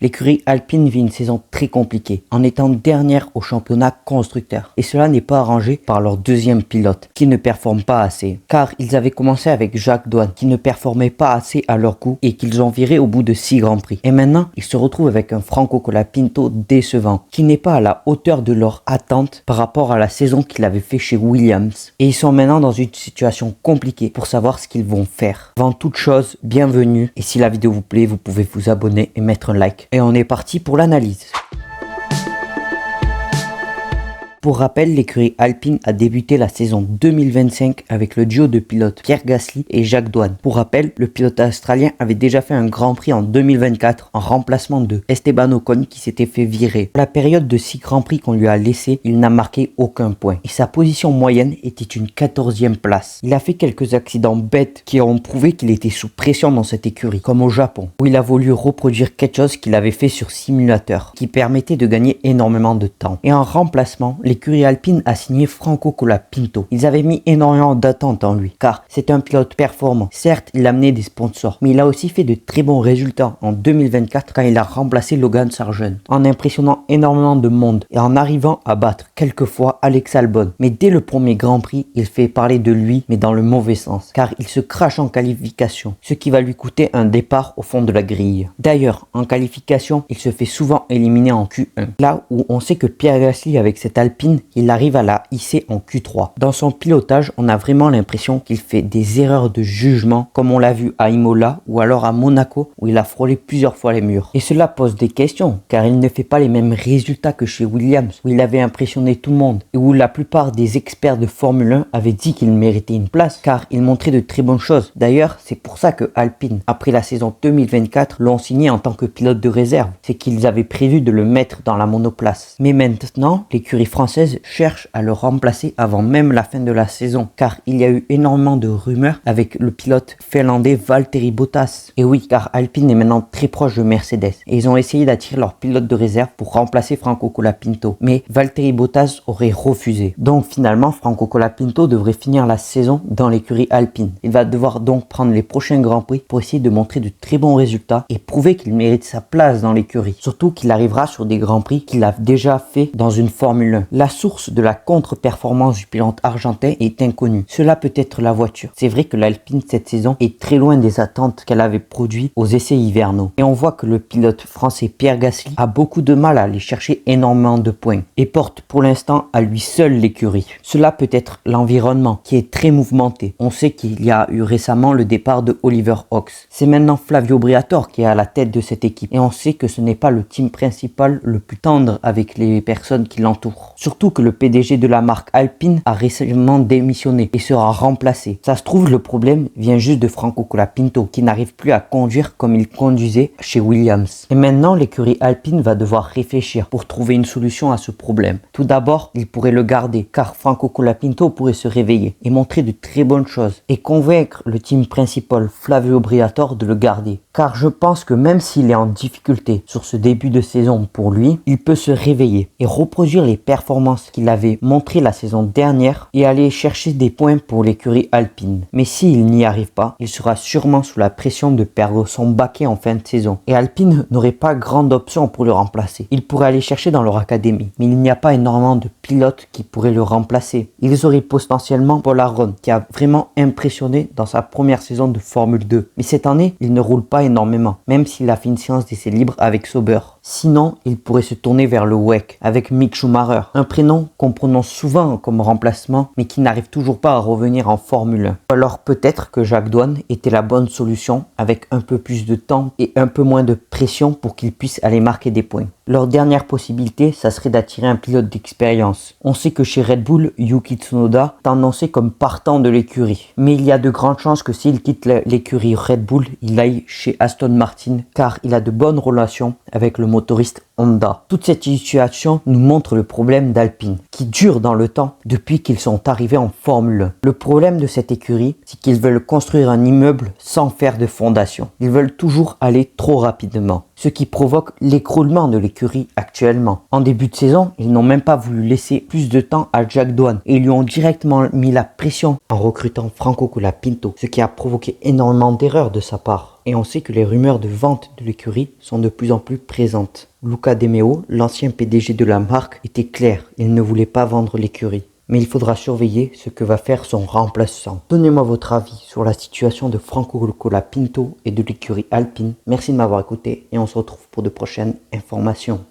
L'écurie Alpine vit une saison très compliquée, en étant dernière au championnat constructeur. Et cela n'est pas arrangé par leur deuxième pilote, qui ne performe pas assez. Car ils avaient commencé avec Jacques Douane, qui ne performait pas assez à leur goût et qu'ils ont viré au bout de 6 Grands Prix. Et maintenant, ils se retrouvent avec un Franco Colapinto décevant, qui n'est pas à la hauteur de leur attente par rapport à la saison qu'il avait fait chez Williams. Et ils sont maintenant dans une situation compliquée pour savoir ce qu'ils vont faire. Avant toute chose, bienvenue. Et si la vidéo vous plaît, vous pouvez vous abonner et mettre un like. Et on est parti pour l'analyse. Pour rappel, l'écurie Alpine a débuté la saison 2025 avec le duo de pilotes Pierre Gasly et Jacques Douane. Pour rappel, le pilote australien avait déjà fait un Grand Prix en 2024 en remplacement de Esteban Ocon qui s'était fait virer. Pour la période de 6 Grands Prix qu'on lui a laissé, il n'a marqué aucun point et sa position moyenne était une 14e place. Il a fait quelques accidents bêtes qui ont prouvé qu'il était sous pression dans cette écurie, comme au Japon, où il a voulu reproduire quelque chose qu'il avait fait sur simulateur, qui permettait de gagner énormément de temps. Et en remplacement, l'écurie Alpine a signé Franco Colapinto. Ils avaient mis énormément d'attentes en lui, car c'est un pilote performant. Certes, il a amené des sponsors, mais il a aussi fait de très bons résultats en 2024 quand il a remplacé Logan Sargent, en impressionnant énormément de monde et en arrivant à battre quelquefois Alex Albon. Mais dès le premier Grand Prix, il fait parler de lui, mais dans le mauvais sens, car il se crache en qualification, ce qui va lui coûter un départ au fond de la grille. D'ailleurs, en qualification, il se fait souvent éliminer en Q1, là où on sait que Pierre Gasly avec cette Alpine, il arrive à la hisser en Q3. Dans son pilotage, on a vraiment l'impression qu'il fait des erreurs de jugement, comme on l'a vu à Imola ou alors à Monaco, où il a frôlé plusieurs fois les murs. Et cela pose des questions, car il ne fait pas les mêmes résultats que chez Williams, où il avait impressionné tout le monde, et où la plupart des experts de Formule 1 avaient dit qu'il méritait une place, car il montrait de très bonnes choses. D'ailleurs, c'est pour ça que Alpine, après la saison 2024, l'ont signé en tant que pilote de réserve. C'est qu'ils avaient prévu de le mettre dans la monoplace. Mais maintenant, l'écurie française cherche à le remplacer avant même la fin de la saison, car il y a eu énormément de rumeurs avec le pilote finlandais Valtteri Bottas. Et oui, car Alpine est maintenant très proche de Mercedes et ils ont essayé d'attirer leur pilote de réserve pour remplacer Franco Colapinto, mais Valtteri Bottas aurait refusé. Donc finalement, Franco Colapinto devrait finir la saison dans l'écurie Alpine. Il va devoir donc prendre les prochains Grands Prix pour essayer de montrer de très bons résultats et prouver qu'il mérite sa place dans l'écurie. Surtout qu'il arrivera sur des Grands Prix qu'il a déjà fait dans une Formule 1. La source de la contre-performance du pilote argentin est inconnue. Cela peut être la voiture. C'est vrai que l'Alpine cette saison est très loin des attentes qu'elle avait produites aux essais hivernaux. Et on voit que le pilote français Pierre Gasly a beaucoup de mal à aller chercher énormément de points et porte pour l'instant à lui seul l'écurie. Cela peut être l'environnement qui est très mouvementé. On sait qu'il y a eu récemment le départ de Oliver Ox. C'est maintenant Flavio Briatore qui est à la tête de cette équipe et on sait que ce n'est pas le team principal le plus tendre avec les personnes qui l'entourent. Surtout que le PDG de la marque Alpine a récemment démissionné et sera remplacé. Ça se trouve, le problème vient juste de Franco Colapinto qui n'arrive plus à conduire comme il conduisait chez Williams. Et maintenant, l'écurie Alpine va devoir réfléchir pour trouver une solution à ce problème. Tout d'abord, il pourrait le garder car Franco Colapinto pourrait se réveiller et montrer de très bonnes choses et convaincre le team principal Flavio Briatore de le garder. Car je pense que même s'il est en difficulté sur ce début de saison pour lui, il peut se réveiller et reproduire les performances qu'il avait montré la saison dernière et aller chercher des points pour l'écurie Alpine. Mais s'il n'y arrive pas, il sera sûrement sous la pression de perdre son baquet en fin de saison. Et Alpine n'aurait pas grande option pour le remplacer. Il pourrait aller chercher dans leur académie, mais il n'y a pas énormément de pilotes qui pourraient le remplacer. Ils auraient potentiellement Paul Aron, qui a vraiment impressionné dans sa première saison de Formule 2. Mais cette année, il ne roule pas énormément, même s'il a fait une séance d'essai libre avec Sauber. Sinon, il pourrait se tourner vers le WEC avec Mick Schumacher, un prénom qu'on prononce souvent comme remplacement mais qui n'arrive toujours pas à revenir en Formule 1. Alors peut-être que Jacques Douane était la bonne solution avec un peu plus de temps et un peu moins de pression pour qu'il puisse aller marquer des points. Leur dernière possibilité, ça serait d'attirer un pilote d'expérience. On sait que chez Red Bull, Yuki Tsunoda est annoncé comme partant de l'écurie. Mais il y a de grandes chances que s'il quitte l'écurie Red Bull, il aille chez Aston Martin car il a de bonnes relations avec le motoriste Honda. Toute cette situation nous montre le problème d'Alpine qui dure dans le temps depuis qu'ils sont arrivés en Formule 1. Le problème de cette écurie, c'est qu'ils veulent construire un immeuble sans faire de fondation. Ils veulent toujours aller trop rapidement. ce qui provoque l'écroulement de l'écurie actuellement. En début de saison, ils n'ont même pas voulu laisser plus de temps à Jack Doohan et ils lui ont directement mis la pression en recrutant Franco Colapinto, ce qui a provoqué énormément d'erreurs de sa part. Et on sait que les rumeurs de vente de l'écurie sont de plus en plus présentes. Luca De Meo, l'ancien PDG de la marque, était clair, il ne voulait pas vendre l'écurie. Mais il faudra surveiller ce que va faire son remplaçant. Donnez-moi votre avis sur la situation de Franco Colapinto et de l'écurie Alpine. Merci de m'avoir écouté et on se retrouve pour de prochaines informations.